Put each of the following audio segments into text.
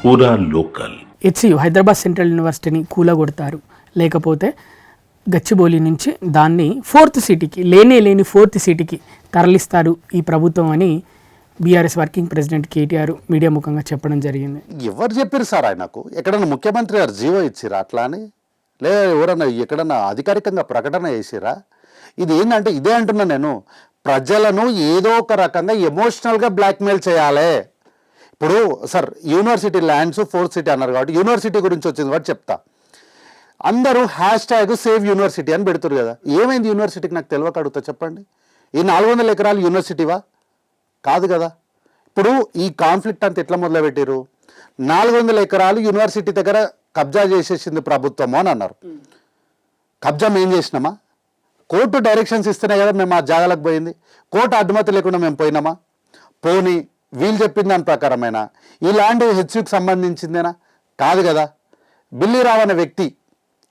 పూరా local. HCU Hyderabad central యూనివర్సిటీని కూలగొడతారు, లేకపోతే గచ్చిబౌలి నుంచి దాన్ని ఫోర్త్ సిటీకి లేని ఫోర్త్ సిటీకి తరలిస్తారు ఈ ప్రభుత్వం అని BRS working president KTR media ముఖంగా చెప్పడం జరిగింది. ఎవరు చెప్పారు సార్ ఆయనకు? ఎక్కడన్నా ముఖ్యమంత్రి గారు జీవో ఇచ్చిరా అట్లా అని? లేదా ఎవరన్నా ఎక్కడన్నా అధికారికంగా ప్రకటన చేసిరా? ఇది ఏంటంటే ఇదే అంటున్నా నేను, ప్రజలను ఏదో ఒక రకంగా ఎమోషనల్గా బ్లాక్మెయిల్ చేయాలి. ఇప్పుడు sir university lands fourth city అన్నారు కాబట్టి యూనివర్సిటీ గురించి వచ్చింది కాబట్టి చెప్తా. అందరూ #సేవ్ యూనివర్సిటీ అని పెడుతున్నారు కదా. ఏమైంది యూనివర్సిటీకి నాకు తెలియక అడుగుతా చెప్పండి. ఈ 400 ఎకరాలు యూనివర్సిటీవా? కాదు కదా. ఇప్పుడు ఈ కాన్ఫ్లిక్ట్ అంతా ఎట్లా మొదలుపెట్టారు? 400 ఎకరాలు యూనివర్సిటీ దగ్గర కబ్జా చేసేసింది ప్రభుత్వము అని అన్నారు. కబ్జా మేము చేసినామా? కోర్టు డైరెక్షన్స్ ఇస్తేనే కదా మేము ఆ జాగాలకు పోయింది. కోర్టు అనుమతి లేకుండా మేము పోయినామా? పోనీ వీళ్ళు చెప్పిన దాని ప్రకారమైనా ఈ ల్యాండ్ హెచ్సియుకి సంబంధించిందేనా? కాదు కదా. బిల్లీరావు అనే వ్యక్తి,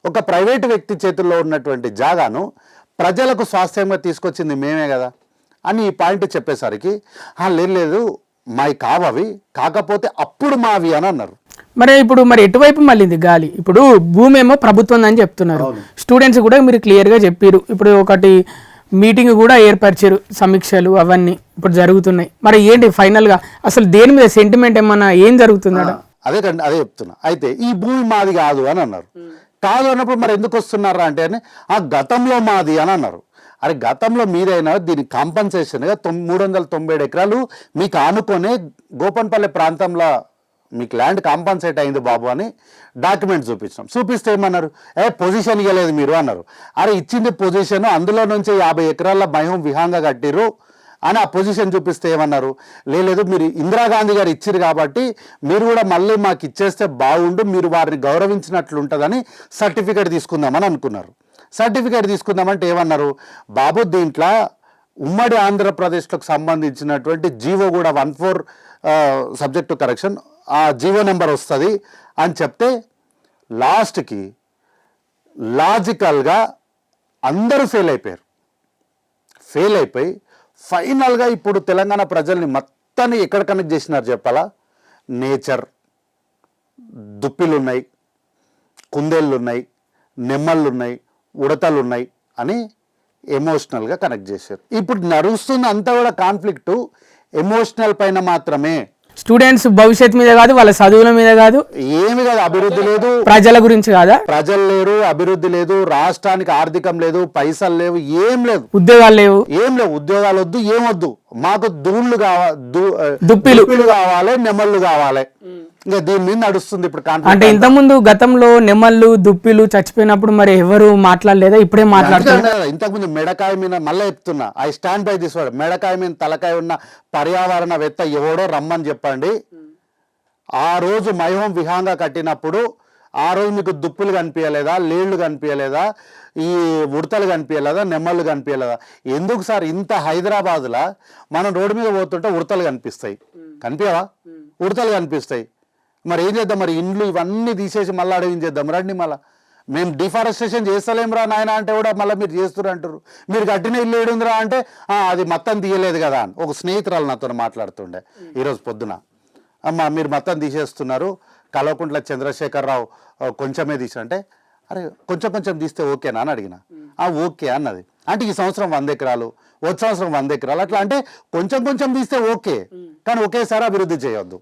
ఒక ప్రైవేటు వ్యక్తి చేతుల్లో ఉన్నటువంటి జాగాను ప్రజలకు స్వాస్థ్యంగా తీసుకొచ్చింది మేమే కదా అని ఈ పాయింట్ చెప్పేసరికి లేదు మావి కావవి, కాకపోతే అప్పుడు మావి అని అన్నారు. మరి ఇప్పుడు ఎటువైపు మళ్ళీ గాలి? ఇప్పుడు భూమి ఏమో ప్రభుత్వం అని చెప్తున్నారు, స్టూడెంట్స్ కూడా మీరు క్లియర్గా చెప్పారు. ఇప్పుడు ఒకటి మీటింగ్ కూడా ఏర్పరిచారు, సమీక్షలు అవన్నీ ఇప్పుడు జరుగుతున్నాయి. మరి ఏంటి ఫైనల్గా అసలు దేని మీద సెంటిమెంట్ ఏమన్నా ఏం జరుగుతుందా? అదే చెప్తున్నా. అయితే ఈ భూమి మాది కాదు అని అన్నారు. కాదు అన్నప్పుడు మరి ఎందుకు వస్తున్నారా అంటే ఆ గతంలో మాది అని అన్నారు. అరే గతంలో మీదైనా దీనికి కాంపన్సేషన్గా 397 ఎకరాలు మీకు ఆనుకొనే గోపన్పల్లి ప్రాంతంలో మీకు ల్యాండ్ కాంపన్సేట్ అయింది బాబు అని డాక్యుమెంట్ చూపించాం. చూపిస్తే ఏమన్నారు? పొజిషన్ ఇవ్వలేదు మీరు అన్నారు. అరే ఇచ్చింది పొజిషన్, అందులో నుంచి 50 ఎకరాల మహిమ విహాంగా కట్టిరు అని ఆ పొజిషన్ చూపిస్తే ఏమన్నారు? లేదు మీరు ఇందిరాగాంధీ గారు ఇచ్చిరు కాబట్టి మీరు కూడా మళ్ళీ మాకు ఇచ్చేస్తే బాగుండు, మీరు వారిని గౌరవించినట్లు ఉంటుందని సర్టిఫికేట్ తీసుకుందామని అనుకున్నారు. సర్టిఫికేట్ తీసుకుందామంటే ఏమన్నారు? బాబు దీంట్లో ఉమ్మడి ఆంధ్రప్రదేశ్లకు సంబంధించినటువంటి జీవో కూడా 14 సబ్జెక్ట్ టు కరెక్షన్ ఆ జీవో నెంబర్ వస్తుంది అని చెప్తే లాస్ట్కి లాజికల్గా అందరూ ఫెయిల్ అయిపోయి ఫైనల్గా ఇప్పుడు తెలంగాణ ప్రజల్ని మొత్తాన్ని ఎక్కడ కనెక్ట్ చేసినారు చెప్పాలా? నేచర్, దుప్పిలు ఉన్నాయి, కుందేళ్ళు ఉన్నాయి, నెమ్మళ్ళు ఉన్నాయి, ఉడతలు ఉన్నాయి అని ఎమోషనల్గా కనెక్ట్ చేశారు. ఇప్పుడు నడుస్తున్న అంతా కూడా కాన్ఫ్లిక్టు ఎమోషనల్ పైన మాత్రమే. స్టూడెంట్స్ భవిష్యత్తు మీద కాదు, వాళ్ళ చదువుల మీద కాదు, ఏమి కాదు. అభివృద్ధి లేదు, ప్రజల గురించి కాదా? ప్రజలు లేరు, అభివృద్ధి లేదు, రాష్ట్రానికి ఆర్థికం లేదు, పైసలు లేవు, ఏం లేదు, ఉద్యోగాలు లేవు, ఉద్యోగాలు వద్దు, ఏమొద్దు. మాకు దూళ్ళు దుప్పిలు కావాలి, నెమళ్ళు కావాలి. ఇంకా దీని మీద నడుస్తుంది ఇప్పుడు. అంటే ఇంతకుముందు గతంలో నెమళ్ళు దుప్పిలు చచ్చిపోయినప్పుడు మరి ఎవరు మాట్లాడలేదా? ఇప్పుడే మాట్లాడుతున్నారు. ఇంతకుముందు మెడకాయ మీద మళ్ళీ చెప్తున్నా, I stand by this word, మెడకాయ మీద తలకాయ ఉన్న పర్యావరణవేత్త ఎవడో రమ్మని చెప్పండి. ఆ రోజు మైహోం విహాంగా కట్టినప్పుడు ఆ రోజు మీకు దుప్పులు కనిపించలేదా? లేళ్లు కనిపించలేదా? ఈ ఉడతలు కనిపించలేదా? నెమ్మళ్ళు కనిపించలేదా? ఎందుకు సార్ ఇంత హైదరాబాద్లో మనం రోడ్డు మీద పోతుంటే ఉడతలు కనిపిస్తాయి, కనిపించవా? ఉడతలు కనిపిస్తాయి. మరి ఏం చేద్దాం? మరి ఇండ్లు ఇవన్నీ తీసేసి మళ్ళీ అడవి చేద్దాం రండి. మళ్ళీ మేము డిఫారెస్టేషన్ చేస్తలేంరా నాయన అంటే కూడా మళ్ళీ మీరు చేస్తున్నారు అంటారు. మీరు కట్టిన ఇల్లు ఏడుందిరా అంటే అది మొత్తం తీయలేదు కదా అని ఒక స్నేహితురాలు నాతో మాట్లాడుతుండే ఈరోజు పొద్దున. అమ్మ మీరు మొత్తం తీసేస్తున్నారు, కల్వకుంట్ల చంద్రశేఖరరావు కొంచెమే తీసంటే అరే కొంచెం తీస్తే ఓకేనా అని అడిగిన. ఓకే అన్నది. అంటే ఈ సంవత్సరం 100 ఎకరాలు, వచ్చే సంవత్సరం 100 ఎకరాలు అట్లా అంటే కొంచెం తీస్తే ఓకే, కానీ ఒకేసారి అభివృద్ధి చేయొద్దు.